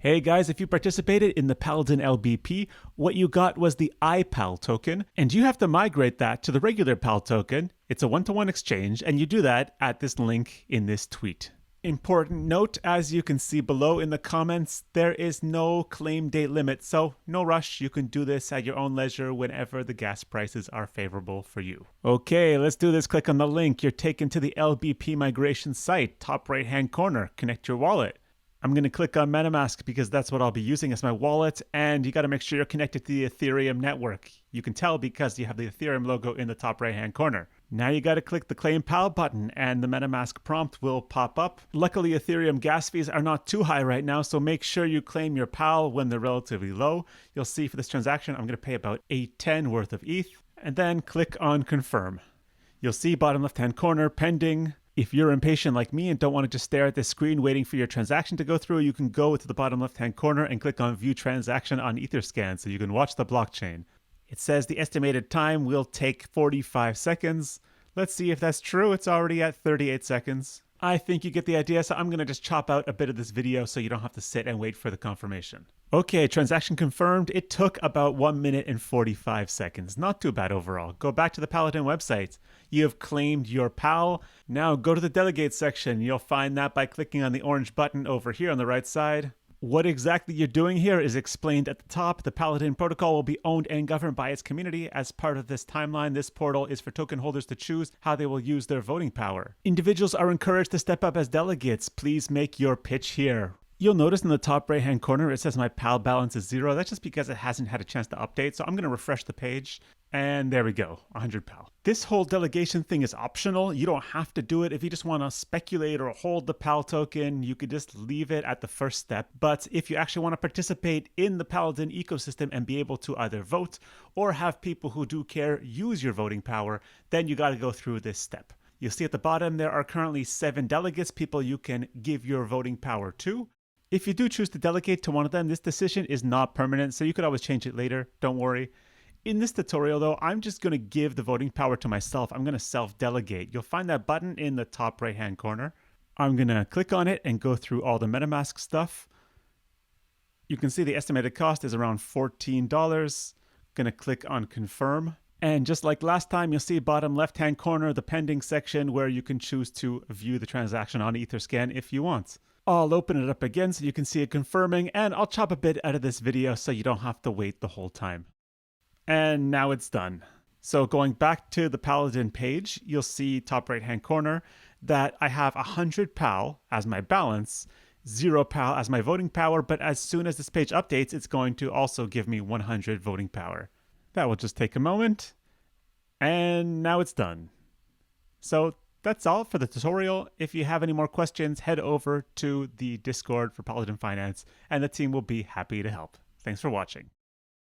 Hey guys, if you participated in the Paladin LBP, what you got was the iPAL token, and you have to migrate that to the regular PAL token. It's a one-to-one exchange, and you do that at this link in this tweet. Important note, as you can see below in the comments, there is no claim date limit, so no rush. You can do this at your own leisure whenever the gas prices are favorable for you. Okay, let's do this. Click on the link. You're taken to the LBP migration site, top right-hand corner. Connect your wallet. I'm going to click on MetaMask because that's what I'll be using as my wallet, and you got to make sure you're connected to the Ethereum network. You can tell because you have the Ethereum logo in the top right hand corner. Now you got to click the ClaimingPAL button and the MetaMask prompt will pop up. Luckily, Ethereum gas fees are not too high right now, so make sure you claim your PAL when they're relatively low. You'll see for this transaction, I'm going to pay about 810 worth of ETH, and then click on confirm. You'll see bottom left hand corner, pending. If you're impatient like me and don't want to just stare at this screen waiting for your transaction to go through, you can go to the bottom left-hand corner and click on View Transaction on Etherscan so you can watch the blockchain. It says the estimated time will take 45 seconds. Let's see if that's true. It's already at 38 seconds. I think you get the idea, so I'm going to just chop out a bit of this video so you don't have to sit and wait for the confirmation. Okay, transaction confirmed. It took about 1 minute and 45 seconds. Not too bad overall. Go back to the Paladin website. You have claimed your PAL. Now go to the delegate section. You'll find that by clicking on the orange button over here on the right side. What exactly you're doing here is explained at the top. The Paladin protocol will be owned and governed by its community. As part of this timeline, this portal is for token holders to choose how they will use their voting power. Individuals are encouraged to step up as delegates. Please make your pitch here. You'll notice in the top right hand corner it says my PAL balance is 0. That's just because it hasn't had a chance to update. So I'm going to refresh the page and there we go, 100 PAL. This whole delegation thing is optional. You don't have to do it. If you just want to speculate or hold the PAL token, you could just leave it at the first step. But if you actually want to participate in the Paladin ecosystem and be able to either vote or have people who do care use your voting power, then you got to go through this step. You'll see at the bottom there are currently 7 delegates, people you can give your voting power to. If you do choose to delegate to one of them, this decision is not permanent, so you could always change it later. Don't worry. In this tutorial, though, I'm just going to give the voting power to myself. I'm going to self-delegate. You'll find that button in the top right-hand corner. I'm going to click on it and go through all the MetaMask stuff. You can see the estimated cost is around $14. Going to click on confirm. And just like last time, you'll see bottom left-hand corner, the pending section where you can choose to view the transaction on Etherscan if you want. I'll open it up again so you can see it confirming, and I'll chop a bit out of this video so you don't have to wait the whole time. And now it's done. So going back to the Paladin page, you'll see top right hand corner that I have 100 PAL as my balance, 0 PAL as my voting power, but as soon as this page updates, it's going to also give me 100 voting power. That will just take a moment, and now it's done. So that's all for the tutorial. If you have any more questions, head over to the Discord for Paladin Finance, and the team will be happy to help. Thanks for watching.